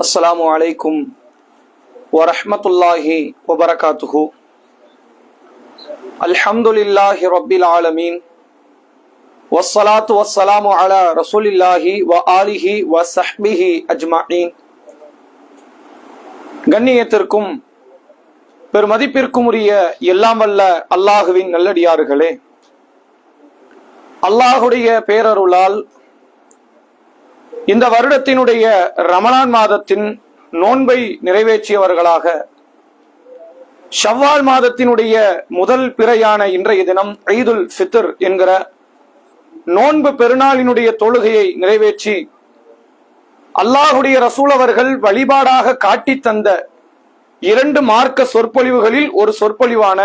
அஸ்ஸலாமு அலைக்கும் வரஹ்மத்துல்லாஹி வபரகாத்துஹு. அல்ஹம்துலில்லாஹி ரப்பில் ஆலமீன் வஸ்ஸலாத்து வஸ்ஸலாமு அலா ரசூலில்லாஹி வ ஆலிஹி வ ஸஹ்பிஹி அஜ்மஈன். கண்ணியத்திற்கும் பெருமதிப்பிற்கும் உரிய எல்லாம் வல்ல அல்லாஹுவின் நல்லடியார்களே, அல்லாஹுடைய பேரருளால் இந்த வருடத்தினுடைய ரமலான் மாதத்தின் நோன்பை நிறைவேற்றியவர்களாக ஷவ்வால் மாதத்தினுடைய முதல் பிறையான இன்றைய தினம் ஈதுல் ஃபித்ர் என்கிற நோன்பு பெருநாளினுடைய தொழுகையை நிறைவேற்றி அல்லாஹுடைய ரசூல் அவர்கள் வழிபாடாக காட்டி தந்த இரண்டு மார்க்க சொற்பொழிவுகளில் ஒரு சொற்பொழிவான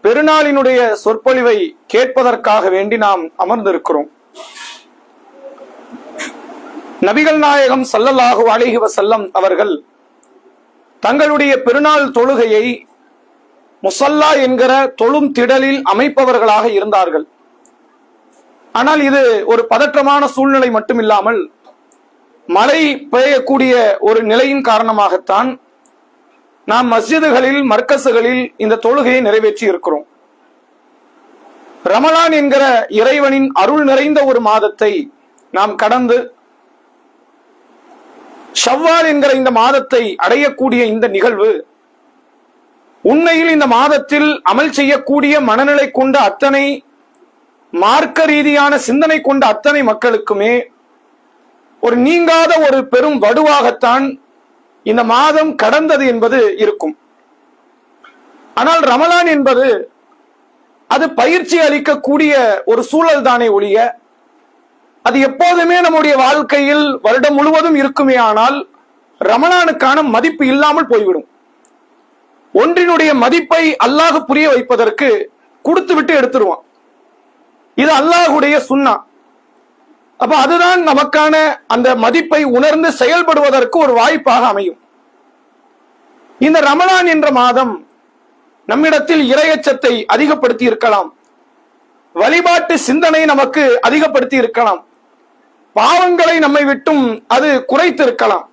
பெருநாளினுடைய சொற்பொழிவை கேட்பதற்காக வேண்டி நாம் அமர்ந்திருக்கிறோம். நபிகள் நாயகம் ஸல்லல்லாஹு அலைஹி வஸல்லம் அவர்கள் தங்களுடைய பெருநாள் தொழுகையை முஸல்லா என்கிற தொழும் திடலில் அமைப்பவர்களாக இருந்தார்கள். ஆனால் இது ஒரு பதற்றமான சூழ்நிலை மட்டுமில்லாமல் மழை பெய்யக்கூடிய ஒரு நிலையின் காரணமாகத்தான் நாம் மஸ்ஜிதுகளில் மர்கசுகளில் இந்த தொழுகையை நிறைவேற்றி இருக்கிறோம். ரமலான் என்கிற இறைவனின் அருள் நிறைந்த ஒரு மாதத்தை நாம் கடந்து ஷவ்வால் என்கிற இந்த மாதத்தை அடையக்கூடிய இந்த நிகழ்வு உண்மையில் இந்த மாதத்தில் அமல் செய்யக்கூடிய மனநிலை கொண்ட அத்தனை மார்க்க ரீதியான சிந்தனை கொண்ட அத்தனை மக்களுக்குமே ஒரு நீங்காத ஒரு பெரும் வடுவாகத்தான் இந்த மாதம் கடந்தது என்பது இருக்கும். ஆனால் ரமலான் என்பது அது பயிற்சி அளிக்கக்கூடிய ஒரு சூழல் தானே ஒழிய அது எப்போதுமே நம்முடைய வாழ்க்கையில் வருடம் முழுவதும் இருக்குமே. ஆனால் ரமலானுக்கான மதிப்பு இல்லாமல் போய்விடும். ஒன்றினுடைய மதிப்பை அல்லாஹ் புரிய வைப்பதற்கு கொடுத்து விட்டு எடுத்துருவான். இது அல்லாஹுடைய சுன்னா. அப்ப அதுதான் நமக்கான அந்த மதிப்பை உணர்ந்து செயல்படுவதற்கு ஒரு வாய்ப்பாக அமையும். இந்த ரமலான் என்ற மாதம் நம்மிடத்தில் இறையச்சத்தை அதிகப்படுத்தி இருக்கலாம், வழிபாட்டு சிந்தனை நமக்கு அதிகப்படுத்தி இருக்கலாம், பாவங்களை நம்மை விட்டும் அது குறைத்து இருக்கலாம்.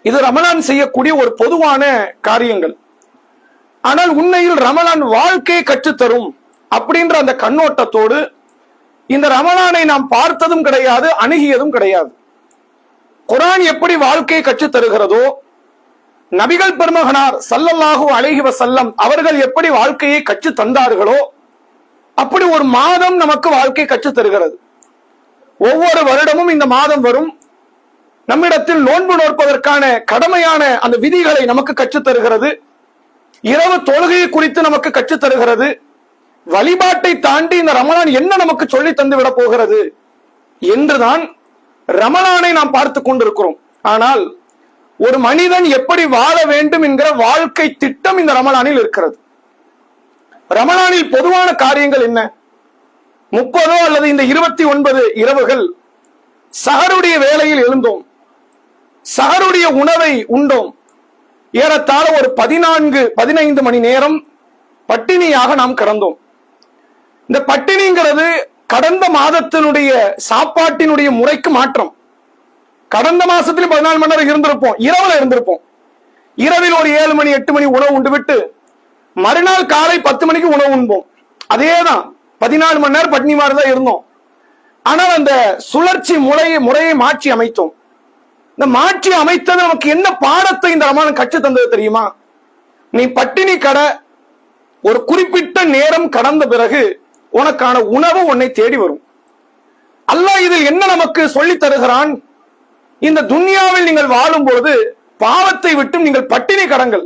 இது ரமலான் செய்யக்கூடிய ஒரு பொதுவான காரியங்கள். ஆனால் உண்மையில் ரமலான் வாழ்க்கையை கற்றுத்தரும் அப்படின்ற அந்த கண்ணோட்டத்தோடு இந்த ரமலானை நாம் பார்த்ததும் கிடையாது, அணுகியதும் கிடையாது. குர்ஆன் எப்படி வாழ்க்கையை கற்றுத் தருகிறதோ, நபிகள் பெருமகனார் ஸல்லல்லாஹு அலைஹி வஸல்லம் அவர்கள் எப்படி வாழ்க்கையை கற்றுத் தந்தார்களோ அப்படி ஒரு மாதம் நமக்கு வாழ்க்கை கற்றுத் தருகிறது. ஒவ்வொரு வருடமும் இந்த மாதம் வரும். நம்மிடத்தில் நோன்பு நோற்பதற்கான கடமையான அந்த விதிகளை நமக்கு கற்றுத் தருகிறது. இரவு தொழுகையை குறித்து நமக்கு கற்றுத் தருகிறது. வழிபாட்டை தாண்டி இந்த ரமலான் என்ன நமக்கு சொல்லி தந்து விட போகிறது என்றுதான் ரமலானை நாம் பார்த்து கொண்டிருக்கிறோம். ஆனால் ஒரு மனிதன் எப்படி வாழ வேண்டும் என்கிற வாழ்க்கை திட்டம் இந்த ரமலானில் இருக்கிறது. ரமலானில் பொதுவான காரியங்கள் என்ன? 30 அல்லது இந்த 29 இரவுகள் சஹருடைய வேளையில் எழுந்தோம், சஹருடைய உணவை உண்டோம். ஏறத்தாழ ஒரு 14-15 மணி நேரம் பட்டினியாக நாம் கடந்தோம். இந்த பட்டினிங்கிறது கடந்த மாதத்தினுடைய சாப்பாட்டினுடைய முறைக்கு மாற்றம். கடந்த மாசத்துல 14 மணி நேரம் இருந்திருப்போம், இரவுல இருந்திருப்போம். இரவில் ஒரு 7 மணி 8 மணி உணவு உண்டு விட்டு மறுநாள் காலை 10 மணிக்கு உணவு உண்போம். அதேதான் 14 மணி நேரம் பட்டினி மாதிரிதான் இருந்தோம். ஆனால் அந்த சுழற்சி முறையை மாற்றி அமைத்தோம். இந்த மாற்றி அமைத்தது நமக்கு என்ன பாடத்தை இந்த ரமலான் கற்று தந்தது தெரியுமா? நீ பட்டினி கடை ஒரு குறிப்பிட்ட நேரம் கடந்த பிறகு உனக்கான உணவு உன்னை தேடி வரும். அல்லாஹ் இதில் என்ன நமக்கு சொல்லி தருகிறான்? இந்த துன்யாவில் நீங்கள் வாழும்போது பாவத்தை விட்டு நீங்கள் பட்டினி கடங்கள்.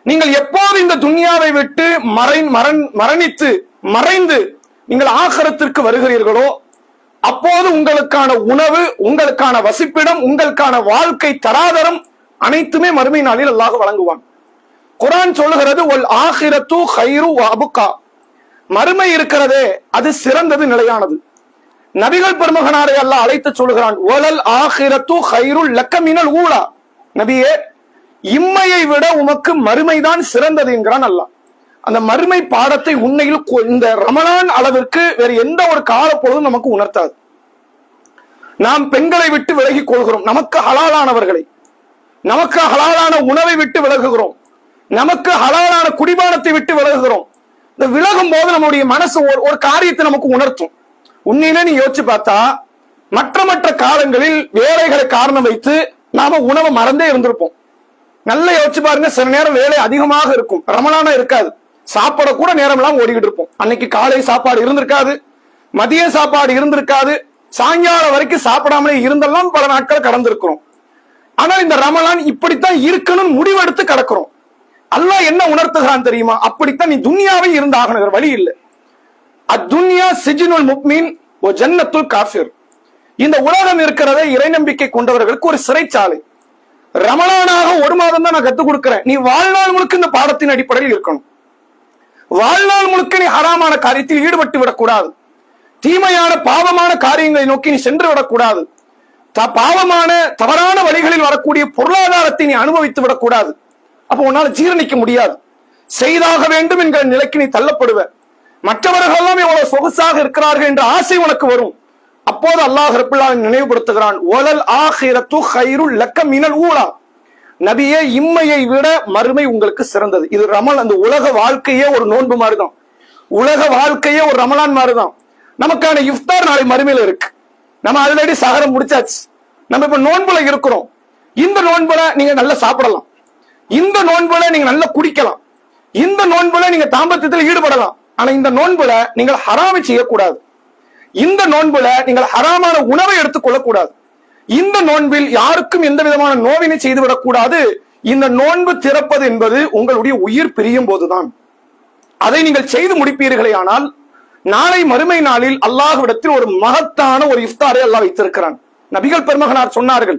நீங்கள் எப்போது இந்த துன்யாவை விட்டு மறைந்து நீங்கள் ஆகிரத்திற்கு வருகிறீர்களோ அப்போது உங்களுக்கான உணவு, உங்களுக்கான வசிப்பிடம், உங்களுக்கான வாழ்க்கை தராதரம் அனைத்துமே மறுமை நாளில் அல்லாஹ் வழங்குவான். குர்ஆன் சொல்லுகிறது, வல் ஆகிரத்து கைரு வ அபுகா. மறுமை இருக்கிறதே அது சிறந்தது, நிலையானது. நபிகள் பெருமகனாரை அல்லாஹ் அழைத்து சொல்லுகிறான், வலல் ஆகிரத்து கைருல் லக்க மினல் ஊலா. நபியே, இம்மையை விட உமக்கு மறுமைதான் சிறந்தது என்கிறான் அல்லாஹ். அந்த மறுமை பாடத்தை உண்மையில் இந்த ரமலான் அளவிற்கு வேறு எந்த ஒரு காலப்பொழுதும் நமக்கு உணர்த்தாது. நாம் பெண்களை விட்டு விலகிக் கொள்கிறோம், நமக்கு ஹலாலானவர்களை. நமக்கு ஹலாலான உணவை விட்டு விலகுகிறோம், நமக்கு ஹலாலான குடிபானத்தை விட்டு விலகுகிறோம். இந்த விலகும் போது நம்முடைய மனசு ஒரு காரியத்தை நமக்கு உணர்த்தும். உண்மையிலே நீ யோசிச்சு பார்த்தா மற்ற காலங்களில் வேலைகளை காரணம் வைத்து நாம உணவை மறந்தே இருந்திருப்போம். நல்லா யோசிச்சு பாருங்க, சில நேரம் வேலை அதிகமாக இருக்கும், ரமலானா இருக்காது, சாப்பாட கூட நேரம் எல்லாம் ஓடிக்கிட்டு இருப்போம். அன்னைக்கு காலை சாப்பாடு இருந்திருக்காது, மதிய சாப்பாடு இருந்திருக்காது, சாயங்காலம் வரைக்கும் சாப்பிடாமலே இருந்தெல்லாம் பல நாட்கள் கடந்திருக்கிறோம். ஆனால் இந்த ரமலான் இப்படித்தான் இருக்கணும்னு முடிவெடுத்து கடக்கிறோம். அல்லாஹ் என்ன உணர்த்துகிறான் தெரியுமா? அப்படித்தான் நீ துன்யாவை இருந்தாகணும், வழி இல்லை. அத்துன்யா சிஜ்னுல் முஃமின் வ ஜன்னத்துல் காஃபிர். இந்த உலகம் இருக்கிறதே இறை நம்பிக்கை கொண்டவர்களுக்கு ஒரு சிறைச்சாலை. ரமலானாக ஒரு மாதம் தான் நான் கத்துக் கொடுக்கிறேன், நீ வாழ்நாள் முழுக்க இந்த பாடத்தின் அடிப்படையில் இருக்கணும். வாழ்நாள் முழுக்க நீ ஹராமான காரியத்தில் ஈடுபட்டு விடக்கூடாது, தீமையான பாவமான காரியங்களை நோக்கி நீ சென்று விடக்கூடாது, பாவமான தவறான வழிகளில் வரக்கூடிய பொருளாதாரத்தை நீ அனுபவித்து விடக்கூடாது. அப்ப உன்னால ஜீரணிக்க முடியாது, செய்தாக வேண்டும் என்கிற நிலைக்கு நீ தள்ளப்படுவ. மற்றவர்கள் எல்லாம் எவ்வளவு சொகுசாக இருக்கிறார்கள் என்ற ஆசை உனக்கு வரும். அப்போது அல்லாஹ் ரப்பல் ஆலமீன் நினைவுபடுத்துகிறான், வலல் ஆகிரத்து கைருல் லக்க மினல் ஊலா. நபியே, இம்மையை விட மறுமை உங்களுக்கு சிறந்தது. இது அந்த உலக வாழ்க்கையே ஒரு நோன்பு மாதிரிதான், உலக வாழ்க்கையே ஒரு ரமலான் மாதிரிதான். நமக்கான இஃப்தார் நாளை மறுமையில இருக்கு. நம்ம ஆல்ரெடி சஹரம் முடிச்சாச்சு, நம்ம இப்ப நோன்புல இருக்கிறோம். இந்த நோன்புல நீங்க நல்லா சாப்பிடலாம், இந்த நோன்புல நீங்க நல்லா குடிக்கலாம், இந்த நோன்புல நீங்க தாம்பத்தியத்தில் ஈடுபடலாம். ஆனா இந்த நோன்புல நீங்கள் ஹராமை செய்யக்கூடாது, இந்த நோன்புல நீங்கள் ஹராமான உணவை எடுத்துக் கொள்ளக்கூடாது, இந்த நோன்பில் யாருக்கும் எந்த விதமான நோவினை செய்துவிடக் கூடாது. இந்த நோன்பு திறப்பது என்பது உங்களுடைய உயிர் பிரியும் போதுதான். அதை நீங்கள் செய்து முடிப்பீர்களே ஆனால் நாளை மறுமை நாளில் அல்லாஹ்விடத்தில் ஒரு மகத்தான ஒரு இஃப்தாரை அல்லாஹ் வைத்திருக்கிறான். நபிகள் பெருமகனார் சொன்னார்கள்,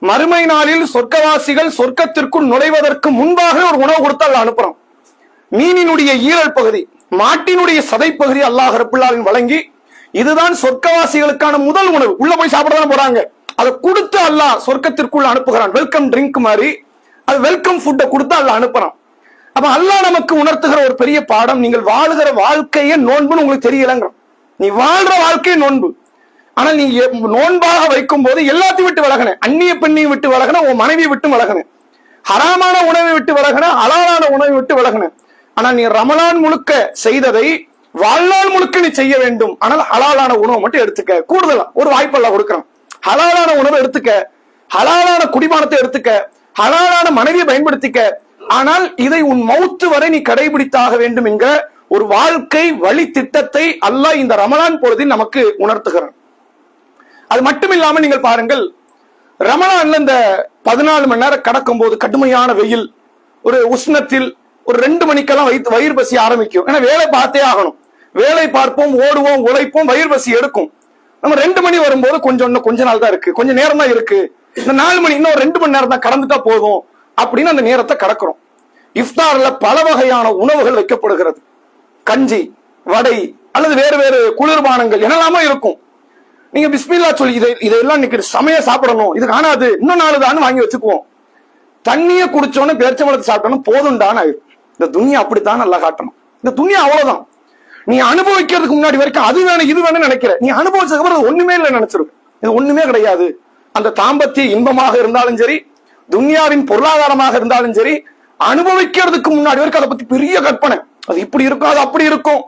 மறுமை நாளில் சொர்க்கவாசிகள் சொர்க்கத்திற்குள் நுழைவதற்கு முன்பாக ஒரு உணவு கொடுத்து அல்லாஹ் அனுப்புறான். மீனினுடைய ஈரல் பகுதி, மாட்டினுடைய சதை பகுதி அல்லாஹ் ரப்பல் ஆலமீன் வழங்கி, இதுதான் சொர்க்கவாசிகளுக்கான முதல் உணவு, உள்ள போய் சாப்பிடதான் போறாங்க, அதை கொடுத்து அல்லாஹ் சொர்க்கத்திற்குள் அனுப்புகிறான். வெல்கம் ட்ரிங்க் மாதிரி அது வெல்கம் ஃபுட்டை கொடுத்து அல்லாஹ் அனுப்புறான். அப்ப அல்லாஹ் நமக்கு உணர்த்துகிற ஒரு பெரிய பாடம், நீங்கள் வாழுகிற வாழ்க்கையே நோன்புன்னு உங்களுக்கு தெரியலங்க. நீ வாழ்ற வாழ்க்கையே நோன்பு. ஆனா நீ நோன்பாக வைக்கும் போது எல்லாத்தையும் விட்டு விலகன, அந்நிய பெண்ணையும் விட்டு விலகன, உன் மனைவியை விட்டு விலகன, ஹராமான உணவை விட்டு விலகன, ஹலாலான உணவை விட்டு விலகன. ஆனா நீ ரமலான் முழுக்க செய்ததை வாழ்நாள் முழுக்க நீ செய்ய வேண்டும். ஆனால் ஹலாலான உணவை மட்டும் எடுத்துக்க. கூடுதலா ஒரு வாய்ப்பு எல்லாம் கொடுக்கறான், ஹலாலான உணவை எடுத்துக்க, ஹலாலான குடிபானத்தை எடுத்துக்க, ஹலாலான மனைவியை பயன்படுத்திக்க. ஆனால் இதை உன் மௌத்து வரை நீ கடைபிடித்தாக வேண்டும் என்கிற ஒரு வாழ்க்கை வழி திட்டத்தை அல்லாஹ் இந்த ரமலான் பொழுதில் நமக்கு உணர்த்துகிறான். அது மட்டும் இல்லாமல் நீங்கள் பாருங்கள், ரமலான்ல இந்த 14 மணி நேரம் கடக்கும் போது கடுமையான வெயில், ஒரு உஷ்ணத்தில் ஒரு 2 மணிக்கெல்லாம் வயிறு பசி ஆரம்பிக்கும். ஏன்னா வேலை பார்த்தே ஆகணும், வேலை பார்ப்போம், ஓடுவோம், உழைப்போம், வயிறு பசி எடுக்கும். நம்ம 2 மணி வரும்போது கொஞ்ச நாள் தான் இருக்கு, கொஞ்சம் நேரம் தான் இருக்கு, இந்த 4 மணி இன்னும் 2 மணி நேரம் தான் கடந்துட்டா போதும் அப்படின்னு அந்த நேரத்தை கடக்கிறோம். இஃப்தார்ல பல வகையான உணவுகள் வைக்கப்படுகிறது, கஞ்சி, வடை அல்லது வேறு வேறு குளிர்பானங்கள் என்னெல்லாமோ இருக்கும். நீங்க பிஸ்மில்லா சொல்லி இதெல்லாம் இன்னைக்கு சமய சாப்பிடணும், இது காணாது, இன்னும் 4 தான் வாங்கி வச்சுக்குவோம். தண்ணியை குடிச்சோன்னு பேர்ச்சம்பழத்தை சாப்பிட்டோம் போதும்டான்னு ஆயிடும். இந்த துனியா அப்படித்தான் நல்லா காட்டணும். இந்த துனியா அவ்வளவுதான். நீ அனுபவிக்கிறதுக்கு முன்னாடி வரைக்கும் அது வேணும் இது வேணும்னு நினைக்கிற, நீ அனுபவிச்சதுக்கு அப்புறம் அது ஒண்ணுமே இல்லை நினைச்சிருக்க. இது ஒண்ணுமே கிடையாது. அந்த தாம்பத்திய இன்பமாக இருந்தாலும் சரி, துன்யாவின் பொருளாதாரமாக இருந்தாலும் சரி, அனுபவிக்கிறதுக்கு முன்னாடி வரைக்கும் அதை பத்தி பெரிய கற்பனை, அது இப்படி இருக்கும், அது அப்படி இருக்கும்.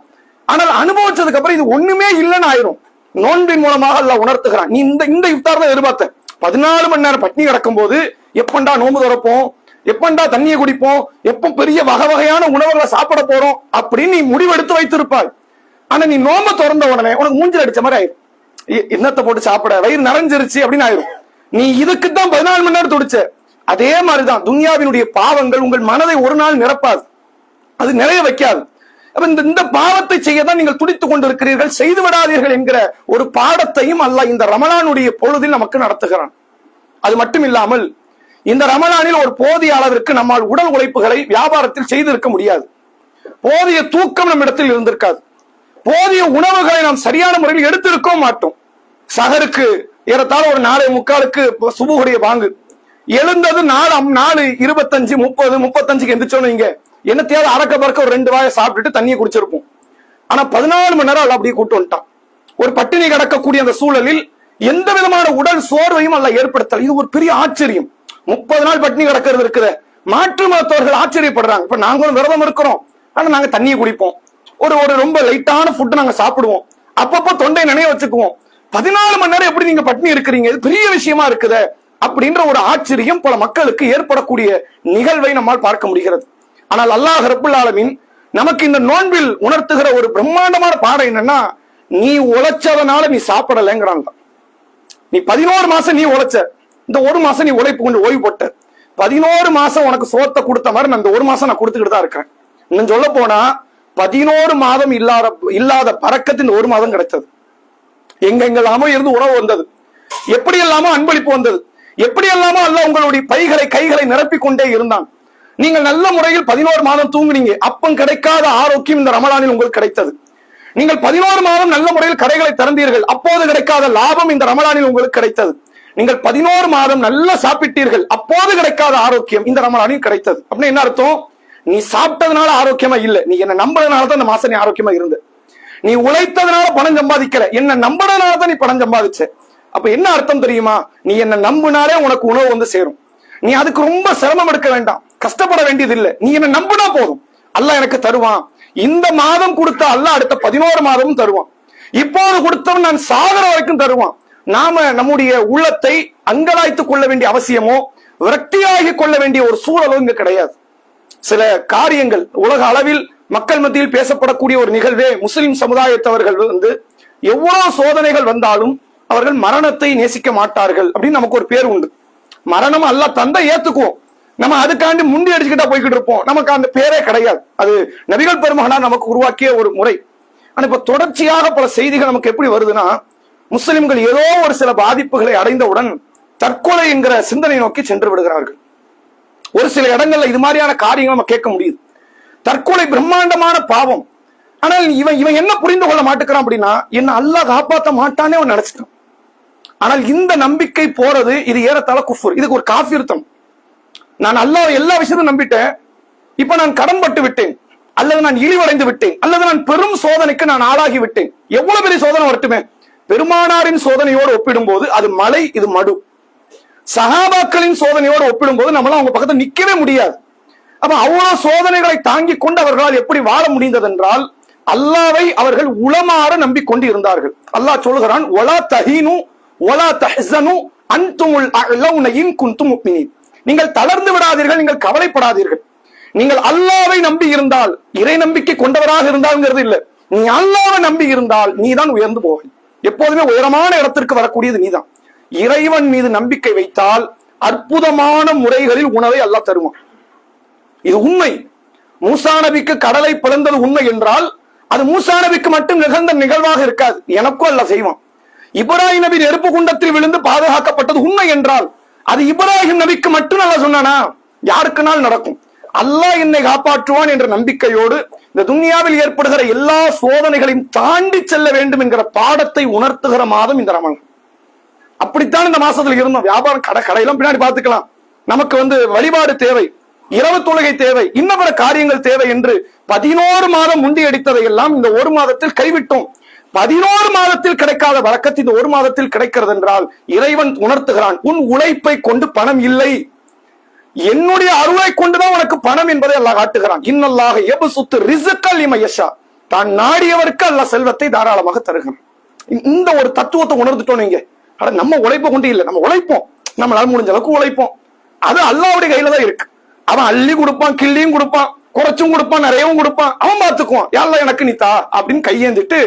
ஆனால் அனுபவிச்சதுக்கு அப்புறம் இது ஒண்ணுமே இல்லைன்னு ஆயிரும். நோன்பின் மூலமாக அல்லாஹ் உணர்த்துகிறான். நீ இந்த இஃப்தார் தான் எதிர்பார்த்த. 14 மணி நேரம் பட்னி கிடக்கும் போது எப்பண்டா நோன்பு திறப்போம், எப்பண்டா தண்ணியை குடிப்போம், எப்ப பெரிய வகையான உணவுகளை சாப்பிட போறோம் அப்படின்னு நீ முடிவெடுத்து வைத்திருப்பாய். ஆனா நீ நோன்பு திறந்த உடனே உனக்கு மூஞ்சில் அடிச்ச மாதிரி ஆயிரும், இன்னத்தை போட்டு சாப்பிட வயிறு நிறைஞ்சிருச்சு அப்படின்னு ஆயிரும். நீ இதுக்குத்தான் 14 மணி நேரம் துடிச்ச. அதே மாதிரிதான் துன்யாவினுடைய பாவங்கள் உங்கள் மனதை ஒரு நாள் நிரப்பாது, அது நிறைய வைக்காது. இந்த பாவத்தை செய்யதான் நீங்கள் துடித்துக் கொண்டிருக்கிறீர்கள், செய்து விடாதீர்கள் என்கிற ஒரு பாடத்தையும் அல்லாஹ் இந்த ரமலானுடைய பொழுதில் நமக்கு நடத்துகிறான். அது மட்டும் இல்லாமல் இந்த ரமலானில் ஒரு போதிய அளவிற்கு நம்மால் உடல் உழைப்புகளை வியாபாரத்தில் செய்திருக்க முடியாது, போதிய தூக்கம் நம்மிடத்தில் இருந்திருக்காது, போதிய உணவுகளை நாம் சரியான முறையில் எடுத்திருக்க மாட்டோம். சஹருக்கு ஏறத்தாழ ஒரு 4:45 சுபுகுடைய வாங்கு, எழுந்தது 4:25 35 எந்திரிச்சோன்னு இங்க என்னத்தையாவது அறக்க பறக்க ஒரு 2 வாயை சாப்பிட்டுட்டு தண்ணியை குடிச்சிருப்போம். ஆனா 14 மணி நேரம் அப்படியே கூட்டு வந்துட்டான். ஒரு பட்டினி கிடக்கக்கூடிய அந்த சூழலில் எந்த விதமான உடல் சோர்வையும் அல்ல ஏற்படுத்தல். இது ஒரு பெரிய ஆச்சரியம். 30 நாள் பட்டினி கிடக்கிறது இருக்குது. மாற்று மதத்தவர்கள் ஆச்சரியப்படுறாங்க. இப்ப நாங்களும் விரதம் இருக்கிறோம், ஆனா நாங்க தண்ணியை குடிப்போம், ஒரு ரொம்ப லைட்டான ஃபுட் நாங்க சாப்பிடுவோம், அப்பப்போ தொண்டை நினைய வச்சுக்குவோம். 14 மணி நேரம் எப்படி நீங்க பட்டினி இருக்கிறீங்க, இது பெரிய விஷயமா இருக்குது அப்படின்ற ஒரு ஆச்சரியம் பல மக்களுக்கு ஏற்படக்கூடிய நிகழ்வை நம்மால் பார்க்க முடிகிறது. ஆனால் அல்லாஹ் ரப்புல் ஆலமீன் நமக்கு இந்த நோன்பில் உணர்த்துகிற ஒரு பிரம்மாண்டமான பாடம் என்னன்னா, நீ உழைச்சதனால நீ சாப்பிடலைங்கிறாங்க. நீ 11 மாசம் நீ உழைச்ச, இந்த 1 மாசம் நீ உழைப்பு கொண்டு ஓய்வு போட்ட. 11 மாசம் உனக்கு சோத்தை கொடுத்த மாதிரி நான் இந்த 1 மாசம் நான் கொடுத்துக்கிட்டு தான் இருக்கேன். இன்னும் சொல்ல போனா 11 மாதம் இல்லாத பறக்கத்து இந்த 1 மாதம் கிடைச்சது. எங்கெல்லாமோ இருந்து உணவு வந்தது, எப்படி எல்லாமோ அன்பளிப்பு வந்தது, எப்படி எல்லாமோ அல்ல உங்களுடைய கைகளை நிரப்பிக் கொண்டே இருந்தான். நீங்கள் நல்ல முறையில் 11 மாதம் தூங்குனீங்க, அப்பம் கிடைக்காத ஆரோக்கியம் இந்த ரமலானில் உங்களுக்கு கிடைத்தது. நீங்கள் 11 மாதம் நல்ல முறையில் கடைகளை திறந்தீர்கள், அப்போது கிடைக்காத லாபம் இந்த ரமலானில் உங்களுக்கு கிடைத்தது. நீங்கள் 11 மாதம் நல்லா சாப்பிட்டீர்கள், அப்போது கிடைக்காத ஆரோக்கியம் இந்த ரமலானில் கிடைத்தது. அப்படின்னு என்ன அர்த்தம்? நீ சாப்பிட்டதுனால ஆரோக்கியமா இல்ல, நீ என்ன நம்புறதுனாலதான் இந்த மாசம் நீ ஆரோக்கியமா இருந்த. நீ உழைத்ததுனால பணம் சம்பாதிக்கல, என்ன நம்புறதுனாலதான் நீ பணம் சம்பாதிச்ச. அப்ப என்ன அர்த்தம் தெரியுமா? நீ என்ன நம்புனாலே உனக்கு உணவு வந்து சேரும். நீ அதுக்கு ரொம்ப சிரமம் எடுக்க வேண்டாம், கஷ்டப்பட வேண்டியது இல்லை. நீ என்ன நம்புனா போதும், அல்லாஹ் எனக்கு தருவான். இந்த மாதம் கொடுத்த அல்லாஹ் அடுத்த 11 மாதமும் தருவான். இப்போது கொடுத்தவன் நான் சாகர வரைக்கும் தருவான். நாம நம்முடைய உள்ளத்தை அங்கலாய்த்துக் கொள்ள வேண்டிய அவசியமோ விரக்தியாகி கொள்ள வேண்டிய ஒரு சூழலோ இங்க கிடையாது. சில காரியங்கள் உலக அளவில் மக்கள் மத்தியில் பேசப்படக்கூடிய ஒரு நிகழ்வே, முஸ்லிம் சமுதாயத்தவர்கள் எவ்வளவு சோதனைகள் வந்தாலும் அவர்கள் மரணத்தை நேசிக்க மாட்டார்கள் அப்படின்னு நமக்கு ஒரு பேர் உண்டு. மரணம் அல்லாஹ் தந்தா ஏத்துக்குவோம், நம்ம அதுக்காண்டி முண்டி அடிச்சுக்கிட்டா போய்கிட்டு இருப்போம், நமக்கு அந்த பேரே கிடையாது. அது நபிகள் பெருமகனா நமக்கு உருவாக்கிய ஒரு முறை. ஆனா இப்ப தொடர்ச்சியாக பல செய்திகள் நமக்கு எப்படி வருதுன்னா, முஸ்லிம்கள் ஏதோ ஒரு சில பாதிப்புகளை அடைந்தவுடன் தற்கொலை என்கிற சிந்தனை நோக்கி சென்று விடுகிறார்கள். ஒரு சில இடங்கள்ல இது மாதிரியான காரியங்கள் நம்ம கேட்க முடியுது. தற்கொலை பிரம்மாண்டமான பாவம். ஆனால் இவன் என்ன புரிந்து கொள்ள மாட்டேங்கிறான் அப்படின்னா, என்ன அல்லாஹ் காப்பாற்ற மாட்டானே அவன் நினைச்சிட்டான். ஆனால் இந்த நம்பிக்கை போறது இது ஏறத்தாழ குஃபர், இதுக்கு ஒரு காஃபிர்த்தம். நான் அல்லாஹ் எல்லா விஷயத்தையும் நம்பிட்டேன், இப்ப நான் கடன் பட்டு விட்டேன், அல்லது நான் இழிவடைந்து விட்டேன், அல்லது நான் பெரும் சோதனைக்கு நான் ஆளாகி விட்டேன். எவ்வளவு பெரிய சோதனை வரட்டுமே, பெருமானாரின் சோதனையோடு ஒப்பிடும் போது அது மலை, இது மடு. சஹாபாக்களின் சோதனையோடு ஒப்பிடும் போது நம்மளால அவங்க பக்கத்துல நிக்கவே முடியாது. அப்ப அவ்வளவு சோதனைகளை தாங்கி கொண்டு அவர்களால் எப்படி வாழ முடிந்தது என்றால், அல்லாவை அவர்கள் உளமாற நம்பிக்கொண்டு இருந்தார்கள். அல்லாஹ் சொல்கிறான், ஒலா தஹீனு ஒலா தஹ்ஸனு அன்துமுல் அஅலவுன இன் குன்தும் முஃமினீன். நீங்கள் தளர்ந்து விடாதீர்கள், நீங்கள் கவலைப்படாதீர்கள். நீங்கள் அல்லாவை நம்பி இருந்தால், இறை நம்பிக்கை கொண்டவராக இருந்தால்ங்கிறது இல்ல, நீ அல்லாவை நம்பி இருந்தால் நீதான் உயர்ந்து போக. எப்போதுமே உயரமான இடத்திற்கு வரக்கூடியது நீதான். இறைவன் மீது நம்பிக்கை வைத்தால் அற்புதமான முறைகளில் உணவை அல்லாஹ் தருவான். இது உண்மை. மூசா நபிக்கு கடலை பிளந்தது உண்மை என்றால் அது மூசா நபிக்கு மட்டும் நிகழ்ந்த நிகழ்வாக இருக்காது, எனக்கும் அல்லாஹ் செய்வான். இப்ராஹிம் நபி நெருப்பு குண்டத்தில் விழுந்து பாதுகாக்கப்பட்டது உண்மை என்றால் அது இப்ராஹிம் நபிக்கு மட்டும் அல்லாஹ் சொன்னானா? யாருக்குனால் நடக்கும். அல்லாஹ் என்னை காப்பாற்றுவான் என்ற நம்பிக்கையோடு இந்த துன்யாவில் ஏற்படுகிற எல்லா சோதனைகளையும் தாண்டி செல்ல வேண்டும் என்கிற பாடத்தை உணர்த்துகிற மாதம் இந்த ரமலான். அப்படித்தான் இந்த மாசத்துல இருந்தோம். வியாபாரம் கடையெல்லாம் பின்னாடி பார்த்துக்கலாம். நமக்கு வழிபாடு தேவை, இரவு தொழுகை தேவை, இன்னும் பிற காரியங்கள் தேவை என்று 11 மாதம் முண்டி அடித்ததை எல்லாம் இந்த 1 மாதத்தில் கைவிட்டோம். 11 மாதத்தில் கிடைக்காத வழக்கத்து இந்த 1 மாதத்தில் கிடைக்கிறது என்றால் இறைவன் உணர்த்துகிறான், உன் உழைப்பை கொண்டு பணம் இல்லை, என்னுடைய அருளை கொண்டுதான் உனக்கு பணம் என்பதை அல்லாஹ் காட்டுகிறான். இன்னல்லாஹ யப்சுத்து ரிஸ்க லிமன் யஷா, தான் நாடியவருக்கு அல்லாஹ் செல்வத்தை தாராளமாக தருகிறான். இந்த ஒரு தத்துவத்தை உணர்ந்துட்டோம். நீங்க நம்ம உழைப்பை கொண்டு இல்லை, நம்ம உழைப்போம், நம்மளால முடிஞ்ச அளவுக்கு உழைப்போம். அது அல்லாஹ்வுடைய கையில தான் இருக்கு. அவன் அள்ளி கொடுப்பான், கிள்ளியும் கொடுப்பான், குறைச்சும் கொடுப்பான், நிறையவும் கொடுப்பான், அவன் பார்த்துக்குவான். யாரெல்லாம் எனக்கு நீ தா அப்படின்னு கையேந்திட்டு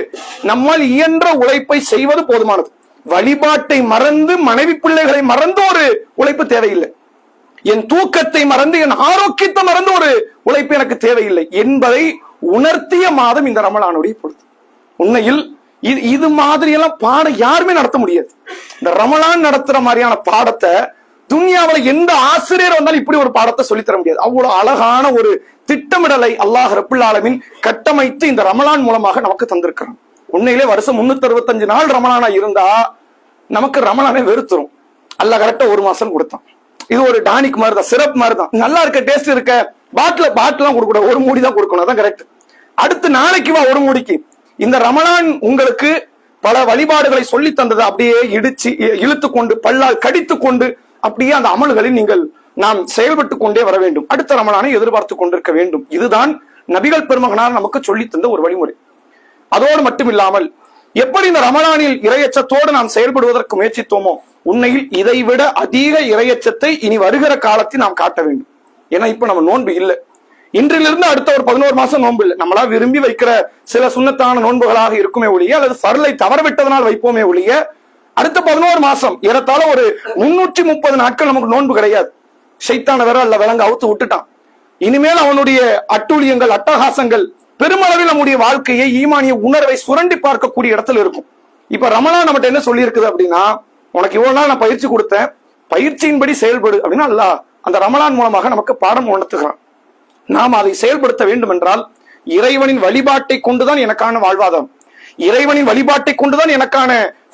நம்மால் இயன்ற உழைப்பை செய்வது போதுமானது. வழிபாட்டை மறந்து மனைவி பிள்ளைகளை மறந்து ஒரு உழைப்பு தேவையில்லை. என் தூக்கத்தை மறந்து என் ஆரோக்கியத்தை மறந்து ஒரு உழைப்பு எனக்கு தேவையில்லை என்பதை உணர்த்திய மாதம் இந்த ரமலானுடைய பொழுது. உண்மையில் இது மாதிரி எல்லாம் பாடம் யாருமே நடத்த முடியாது. இந்த ரமலான் நடத்துற மாதிரியான பாடத்தை துன்யாவில் எந்த ஆசிரியர் வந்தாலும் இப்படி ஒரு பாடத்தை சொல்லித்தர முடியாது. அவ்வளவு அழகான ஒரு திட்டமிடலை அல்லாஹ் ரப்புல் ஆலமீன் கட்டமைத்து இந்த ரமலான் மூலமாக நமக்கு தந்திருக்கிறான். உண்மையிலே வருஷம் 365 நாள் ரமலானா இருந்தா நமக்கு ரமலானே வெறுத்துரும். அல்லாஹ் கரெக்டா 1 மாசம் கொடுத்தான். இது ஒரு டானிக் மாதிரி தான், சிரப் மாதிரி தான். நல்லா இருக்க, டேஸ்ட் இருக்க, பாட்டிலாம் கொடுக்க கூடாது, 1 மூடி தான் கொடுக்கணும், அதான் கரெக்ட். அடுத்து நாளைக்கு வா 1 மூடிக்கு. இந்த ரமலான் உங்களுக்கு பல வழிபாடுகளை சொல்லி தந்தது அப்படியே இழுத்து கொண்டு, பல்லால் கடித்து கொண்டு அப்படியே அந்த அமல்களில் நீங்கள் நாம் செயல்பட்டு கொண்டே வர வேண்டும். அடுத்த ரமலானை எதிர்பார்த்து கொண்டிருக்க வேண்டும். இதுதான் நபிகள் பெருமகனார் நமக்கு சொல்லி தந்த ஒரு வழிமுறை. அதோடு மட்டும் இல்லாமல் எப்படி இந்த ரமலானில் இறையச்சத்தோடு நாம் செயல்படுவதற்கு முயற்சித்தோமோ, உண்மையில் இதைவிட அதிக இறையச்சத்தை இனி வருகிற காலத்தில் நாம் காட்ட வேண்டும். ஏன்னா இப்ப நம்ம நோன்பு இல்லை, இன்றிலிருந்து அடுத்த ஒரு 11 மாசம் நோன்பு இல்லை. நம்மளா விரும்பி வைக்கிற சில சுண்ணத்தான நோன்புகளாக இருக்குமே ஒழிய, அல்லது ஃபர்லை தவறவிட்டதனால் வைப்போமே ஒழிய, அடுத்த 11 மாசம் ஏறத்தாழ ஒரு 330 நாட்கள் நமக்கு நோன்பு கிடையாது. ஷைத்தான வேற அல்ல விலங்கு அவுத்து விட்டுட்டான். இனிமேல் அவனுடைய அட்டூழியங்கள், அட்டகாசங்கள் பெருமளவில் நம்முடைய வாழ்க்கையை, ஈமானிய உணர்வை சுரண்டி பார்க்கக்கூடிய இடத்துல இருக்கும். இப்ப ரமலான் நம்மகிட்ட என்ன சொல்லி இருக்குது அப்படின்னா, உனக்கு இவ்வளவு நாள் நான் பயிற்சி கொடுத்தேன், பயிற்சியின்படி செயல்படு அப்படின்னா அல்லாஹ் அந்த ரமலான் மூலமாக நமக்கு பாடம் உணர்த்துகிறான். நாம் அதை செயல்படுத்த வேண்டும் என்றால் இறைவனின் வழிபாட்டை கொண்டுதான் எனக்கான வாழ்வாதாரம், இறைவனின் வழிபாட்டை கொண்டுதான் எனக்கான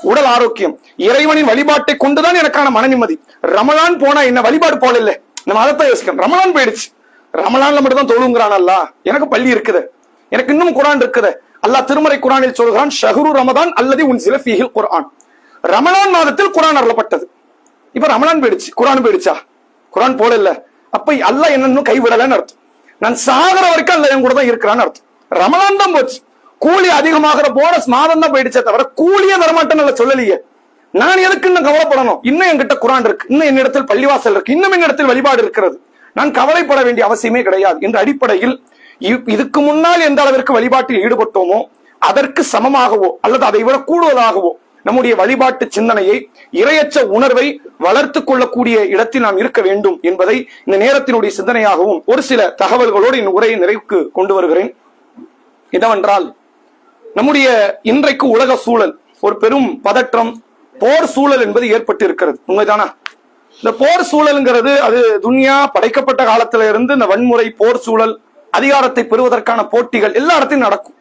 உடல் ஆரோக்கியம், இறைவனின் வழிபாட்டை கொண்டுதான் எனக்கான மன நிம்மதி. ரமலான் போனா என்ன வழிபாடு போல இல்ல, நம்ம அதைத்தான் யோசிக்கணும். ரமலான் போயிடுச்சு, ரமலான்ல மட்டும் தான் தொழுங்கிறான் அல்ல, எனக்கு பள்ளி இருக்குது, எனக்கு இன்னும் குரான் இருக்குது. அல்லாஹ் திருமறை குரானில் சொல்கிறான், ஷஹ்ரு ரமதான் அல்லது உன்சில ஃபீஹில் குர்ஆன். ரமலான் மாதத்தில் குரான் அருளப்பட்டது. இப்ப ரமலான் போயிடுச்சு, குரான் போயிடுச்சா? குரான் போல இல்ல. அப்ப அல்லாஹ் என்ன கைவிடலன்னு அர்த்தம். நான் சாகர வரைக்கும் அல்ல என் கூட தான் இருக்கிறான்னு அர்த்தம். ரமலான் தான் போச்சு, கூலி அதிகமாகிற போனஸ் மாதம் தான் போயிடுச்சே தவிர கூலியே தரமாட்டேன்னு சொல்லலையே. நான் எதுக்கு இன்னும் கவலைப்படணும்? இன்னும் என்கிட்ட குரான் இருக்கு, இன்னும் என்னிடத்தில் பள்ளிவாசல் இருக்கு, இன்னும் என்னிடத்தில் வழிபாடு இருக்கிறது, நான் கவலைப்பட வேண்டிய அவசியமே கிடையாது என்ற அடிப்படையில் இதுக்கு முன்னால் எந்த அளவிற்கு வழிபாட்டில் ஈடுபட்டோமோ அதற்கு சமமாகவோ அல்லது அதை விட கூடுதலாகவோ நம்முடைய வழிபாட்டு சிந்தனையை, இரையற்ற உணர்வை வளர்த்து கொள்ளக்கூடிய இடத்தில் நாம் இருக்க வேண்டும் என்பதை இந்த நேரத்தினுடைய சிந்தனையாகவும் ஒரு சில தகவல்களோடு இந்த உரையை நிறைவுக்கு கொண்டு வருகிறேன். என்னவென்றால், நம்முடைய இன்றைக்கு உலக சூழல் ஒரு பெரும் பதற்றம், போர் சூழல் என்பது ஏற்பட்டு இருக்கிறது. உண்மைதானா? இந்த போர் சூழல்ங்கிறது அது துன்யா படைக்கப்பட்ட காலத்தில இருந்து இந்த வன்முறை, போர் சூழல், அதிகாரத்தை பெறுவதற்கான போட்டிகள் எல்லா இடத்தையும் நடக்கும்.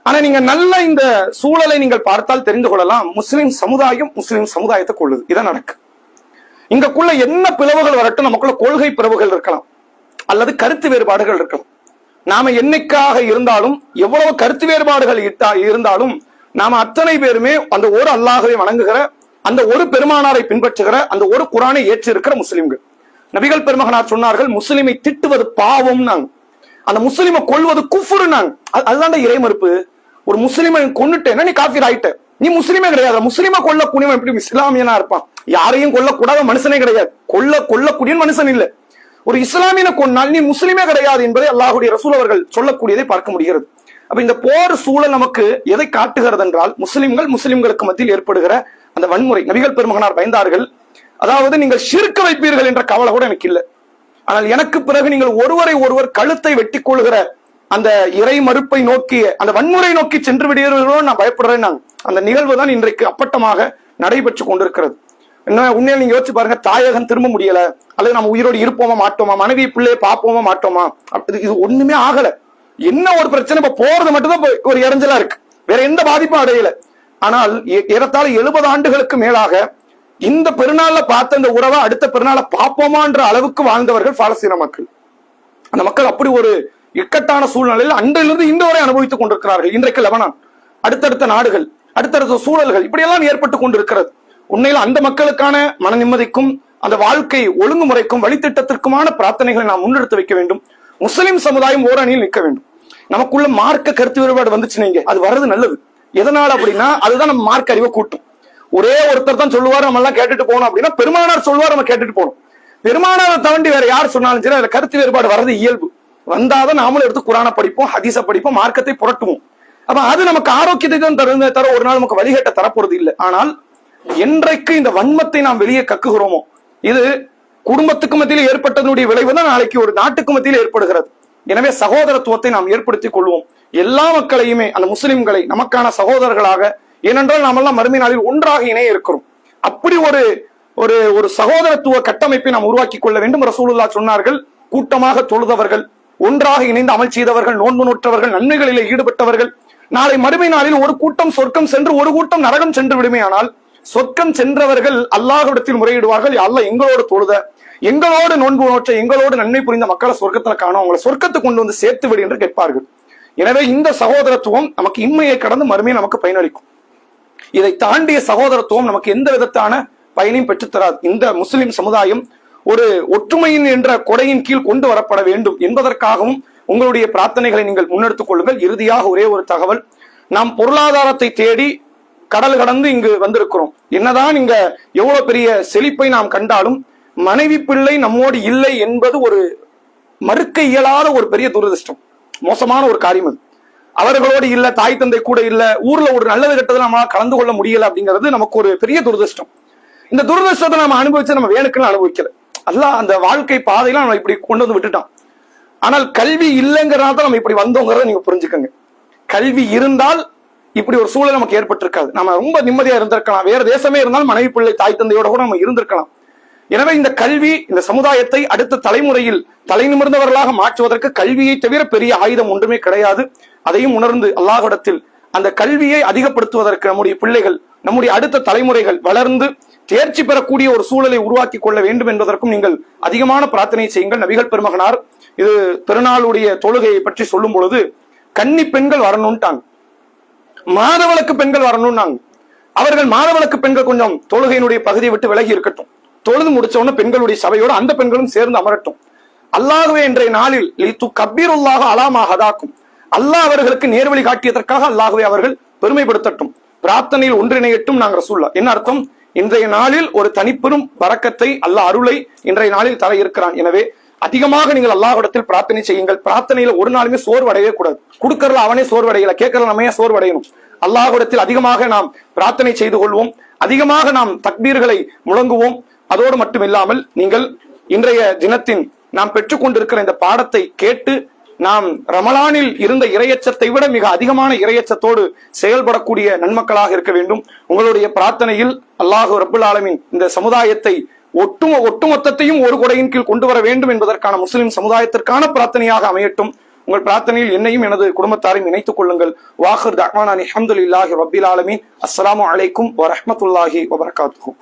ஆனா நீங்க நல்ல இந்த சூழலை நீங்கள் பார்த்தால் தெரிந்து கொள்ளலாம், முஸ்லிம் சமுதாயம் முஸ்லிம் சமுதாயத்தை கொள்ளுது. இதான் நடக்கு. இங்கக்குள்ள என்ன பிளவுகள் வரட்டும், நமக்குள்ள கொள்கை பிளவுகள் இருக்கலாம் அல்லது கருத்து வேறுபாடுகள் இருக்கலாம். நாம என்னைக்காக இருந்தாலும், எவ்வளவு கருத்து வேறுபாடுகள் இருந்தாலும், நாம அத்தனை பேருமே அந்த ஒரு அல்லாஹ்வை வணங்குகிற, அந்த ஒரு பெருமானாரை பின்பற்றுகிற, அந்த ஒரு குரானை ஏற்று இருக்கிற முஸ்லிம்கள். நபிகள் பெருமகனார் சொன்னார்கள், முஸ்லிமை திட்டுவது பாவம் நாங்க, அந்த முஸ்லிமை கொல்வது குஃப்ரு நாங்க. அதுதான் இறை மறுப்பு. ஒரு முஸ்லிமை கொன்னுட்டேன்னா நீ காஃபிர் ஆயிட்ட, நீ முஸ்லிமே கிடையாது. முஸ்லிமை கொல்லக்கூடியவன் எப்படி இஸ்லாமியனா இருப்பான்? யாரையும் கொல்லக்கூடாத மனுஷனே கிடையாது, கொல்லக்கூடிய மனுஷன் இல்ல. ஒரு இஸ்லாமியனை கொன்னால் நீ முஸ்லிமே கிடையாது என்பதை அல்லாஹ்வுடைய ரசூல் அவர்கள் சொல்லக்கூடியதை பார்க்க முடிகிறது. அப்ப இந்த போர் சூழல் நமக்கு எதை காட்டுகிறது என்றால், முஸ்லிம்களுக்கு மத்தியில் ஏற்படுகிற அந்த வன்முறை. நபிகள் பெருமகனார் பயந்தார்கள், அதாவது நீங்கள் ஷிர்க் வைப்பீர்கள் என்ற கவலை கூட எனக்கு இல்லை, ஆனால் எனக்கு பிறகு நீங்கள் ஒருவரை ஒருவர் கழுத்தை வெட்டி கொள்கிற அந்த இறை மறுப்பை நோக்கி, அந்த வன்முறை நோக்கி சென்று விடுகிறீர்களோ நான் பயப்படுறேன். அந்த நிகழ்வு தான் இன்றைக்கு அப்பட்டமாக நடைபெற்று கொண்டிருக்கிறது. என்ன உண்மையில நீங்க யோசிச்சு பாருங்க, தாயகம் திரும்ப முடியல, அல்லது நம்ம உயிரோடு இருப்போமா மாட்டோமா, மனைவி பிள்ளையை பார்ப்போமா மாட்டோமா, இது ஒண்ணுமே ஆகல. என்ன ஒரு பிரச்சனை, இப்ப போறது மட்டும்தான் ஒரு இறைஞ்சலா இருக்கு, வேற எந்த பாதிப்பும் அடையல. ஆனால் ஏறத்தாழ 70 ஆண்டுகளுக்கு மேலாக இந்த பெருநாள்ல பார்த்த இந்த உறவை அடுத்த பெருநாள பார்ப்போமான்ற அளவுக்கு வாழ்ந்தவர்கள் பாலஸ்தீன மக்கள். அந்த மக்கள் அப்படி ஒரு இக்கட்டான சூழ்நிலையில் அன்றிலிருந்து இன்று வரை அனுபவித்துக் கொண்டிருக்கிறார்கள். இன்றைக்கு லெபனான், அடுத்தடுத்த நாடுகள், அடுத்தடுத்த சூழல்கள் இப்படியெல்லாம் ஏற்பட்டு கொண்டிருக்கிறது. உண்மையில் அந்த மக்களுக்கான மன நிம்மதிக்கும் அந்த வாழ்க்கை ஒழுங்குமுறைக்கும் வழித்திட்டத்திற்குமான பிரார்த்தனைகளை நாம் முன்னெடுத்து வைக்க வேண்டும். முஸ்லிம் சமுதாயம் ஓரணியில் நிற்க வேண்டும். நமக்குள்ள மார்க்க கருத்து வேறுபாடு வந்துச்சு, நீங்க அது வர்றது நல்லது. எதனால அப்படின்னா, அதுதான் நம்ம மார்க்க அறிவை கூட்டும். ஒரே ஒருத்தர் தான் சொல்லுவார், நம்ம எல்லாம் கேட்டுட்டு போகணும் அப்படின்னா பெருமானார் சொல்லுவார், நம்ம கேட்டுட்டு போகணும். பெருமானாரை தாண்டி வேற யார் சொன்னாலும் சரி, அதுல கருத்து வேறுபாடு வர்றது இயல்பு. வந்தாதான் நாமளும் எடுத்து குரானை படிப்போம், ஹதீஸை படிப்போம், மார்க்கத்தை புரட்டுவோம். அப்ப அது நமக்கு ஆரோக்கியத்தை தான் தர ஒரு நாள் நமக்கு வழிகட்ட தரப்போறது இல்லை. ஆனால் என்றைக்கு இந்த வன்மத்தை நாம் வெளியே கக்குகிறோமோ, இது குடும்பத்துக்கு மத்தியில் ஏற்பட்டதனுடைய விளைவு தான் நாளைக்கு ஒரு நாட்டுக்கு மத்தியில் ஏற்படுகிறது. எனவே சகோதரத்துவத்தை நாம் ஏற்படுத்திக் கொள்வோம். எல்லா மக்களையுமே, அந்த முஸ்லிம்களை நமக்கான சகோதரர்களாக, ஏனென்றால் நாம் எல்லாம் மறுமை நாளில் ஒன்றாக இணைய இருக்கிறோம். அப்படி ஒரு சகோதரத்துவ கட்டமைப்பை நாம் உருவாக்கி கொள்ள வேண்டும். ரசூலுல்லாஹ் சொன்னார்கள், கூட்டமாக தொழுதவர்கள், ஒன்றாக இணைந்து அமல் செய்தவர்கள், நோன்பு நோற்றவர்கள், நன்மைகளிலே ஈடுபட்டவர்கள், நாளை மறுமை நாளில் ஒரு கூட்டம் சொர்க்கம் சென்று ஒரு கூட்டம் நரகம் சென்று விடுமே. ஆனால் சொர்க்கம் சென்றவர்கள் அல்லாஹ்விடத்தில் முறையிடுவார்கள், அல்லாஹ் எங்களோடு தொழுத, எங்களோடு நோன்பு நோற்ற, எங்களோடு நன்மை புரிந்த மக்களை சொர்க்கத்துல காணும், அவங்களை சொர்க்கத்துக்கு கொண்டு வந்து சேர்த்து விடு என்று கேட்பார்கள். எனவே இந்த சகோதரத்துவம் நமக்கு இன்மையை கடந்து மறுமையை நமக்கு பயனளிக்கும். இதை தாண்டிய சகோதரத்துவம் நமக்கு எந்த விதத்தான பயனையும் பெற்றுத்தராது. இந்த முஸ்லிம் சமுதாயம் ஒரு ஒற்றுமையின் என்ற கொடையின் கீழ் கொண்டு வரப்பட வேண்டும் என்பதற்காகவும் உங்களுடைய பிரார்த்தனைகளை நீங்கள் முன்னெடுத்துக் கொள்ளுங்கள். இறுதியாக ஒரே ஒரு தகவல், நாம் பொருளாதாரத்தை தேடி கடல் கடந்து இங்கு வந்திருக்கிறோம். என்னதான் இங்க எவ்வளவு பெரிய செழிப்பை நாம் கண்டாலும் மனைவி பிள்ளை நம்மோடு இல்லை என்பது ஒரு மறுக்க இயலாத ஒரு பெரிய துரதிருஷ்டம், மோசமான ஒரு காரியம். அது அவர்களோடு இல்ல, தாய் தந்தை கூட இல்ல, ஊர்ல ஒரு நல்லது கெட்டது நம்மளால கலந்து கொள்ள முடியல அப்படிங்கிறது நமக்கு ஒரு பெரிய துரதிருஷ்டம். இந்த துரதிருஷ்டத்தை நம்ம அனுபவிச்சு நம்ம வேணுக்குன்னு அனுபவிக்கல. அல்லாஹ் அந்த வாழ்க்கை பாதையில நம்ம இப்படி கொண்டு வந்து விட்டுட்டான். ஆனால் கல்வி இல்லைங்கிறனால தான் நம்ம இப்படி வந்தோங்கிறத நீங்க புரிஞ்சுக்கங்க. கல்வி இருந்தால் இப்படி ஒரு சூழல் நமக்கு ஏற்பட்டிருக்காது. நம்ம ரொம்ப நிம்மதியா இருந்திருக்கலாம். வேற தேசமே இருந்தாலும் மனைவி பிள்ளை தாய் தந்தையோட கூட நம்ம இருந்திருக்கலாம். எனவே இந்த கல்வி இந்த சமுதாயத்தை அடுத்த தலைமுறையில் தலை நிமிர்ந்தவர்களாக மாற்றுவதற்கு கல்வியை தவிர பெரிய ஆயுதம் ஒன்றுமே கிடையாது. அதையும் உணர்ந்து அல்லாஹ்விடத்தில் அந்த கல்வியை அதிகப்படுத்துவதற்கு நம்முடைய பிள்ளைகள், நம்முடைய அடுத்த தலைமுறைகள் வளர்ந்து தேர்ச்சி பெறக்கூடிய ஒரு சூழலை உருவாக்கி கொள்ள வேண்டும் என்பதற்கும் நீங்கள் அதிகமான பிரார்த்தனை செய்யுங்கள். நபிகள் பெருமகனார் இது பெருநாளுடைய தொழுகையை பற்றி சொல்லும் பொழுது கன்னி பெண்கள் வரணும்ட்டாங்க, மாதவிலக்கு பெண்கள் வரணும்னாங்க. அவர்கள் மாதவிலக்கு பெண்கள் கொஞ்சம் தொழுகையினுடைய பகுதியை விட்டு விலகி இருக்கட்டும், தொழுது முடிச்ச உடனே பெண்களுடைய சபையோடு அந்த பெண்களும் சேர்ந்து அமரட்டும். அல்லாஹ்வே இன்றைய நாளில் கபீருல்லாஹ் அலாமா ஹதாக்கும், அல்லாஹ் அவர்களுக்கு நேர்வழி காட்டியதற்காக அல்லாஹ்வே அவர்கள் பெருமைப்படுத்தட்டும், பிரார்த்தனையில் ஒன்றிணையட்டும். நாங்க ரசூல்லா என்ன அர்த்தம்? இன்றைய நாளில் ஒரு தனிப்பெரும் பரக்கத்தை அல்லாஹ் அருளை இன்றைய நாளில் தர இருக்கிறான். எனவே அதிகமாக நீங்கள் அல்லாஹ்விடத்தில் பிரார்த்தனை செய்யுங்கள். பிரார்த்தனையில ஒரு நாளுமே சோர்வடையவே கூடாது. கொடுக்கறதுல அவனே சோர்வடையல, கேட்கறதுல நம்ம ஏன் சோர்வடையணும்? அல்லாஹ்விடத்தில் அதிகமாக நாம் பிரார்த்தனை செய்து கொள்வோம், அதிகமாக நாம் தக்பீர்களை முழங்குவோம். அதோடு மட்டும் இல்லாமல் நீங்கள் இன்றைய தினத்தின் நாம் பெற்றுக்கொண்டிருக்கிற இந்த பாடத்தை கேட்டு நாம் ரமலானில் இருந்த இறையச்சத்தை விட மிக அதிகமான இறையச்சத்தோடு செயல்படக்கூடிய நன்மக்களாக இருக்க வேண்டும். உங்களுடைய பிரார்த்தனையில் அல்லாஹ் ரப்புல் ஆலமீன் இந்த சமுதாயத்தை ஒட்டுமொத்தத்தையும் ஒரு கொடையின் கீழ் கொண்டு வர வேண்டும் என்பதற்கான முஸ்லிம் சமுதாயத்திற்கான பிரார்த்தனையாக அமையட்டும். உங்கள் பிரார்த்தனையில் என்னையும் எனது குடும்பத்தாரையும் இணைத்துக் கொள்ளுங்கள். வாஹிர் தஅவானா அல்ஹம்துலில்லாஹி ரப்பில் ஆலமீன். அஸ்ஸலாமு அலைக்கும் வரஹ்மத்துல்லாஹி வபரகாத்துஹு.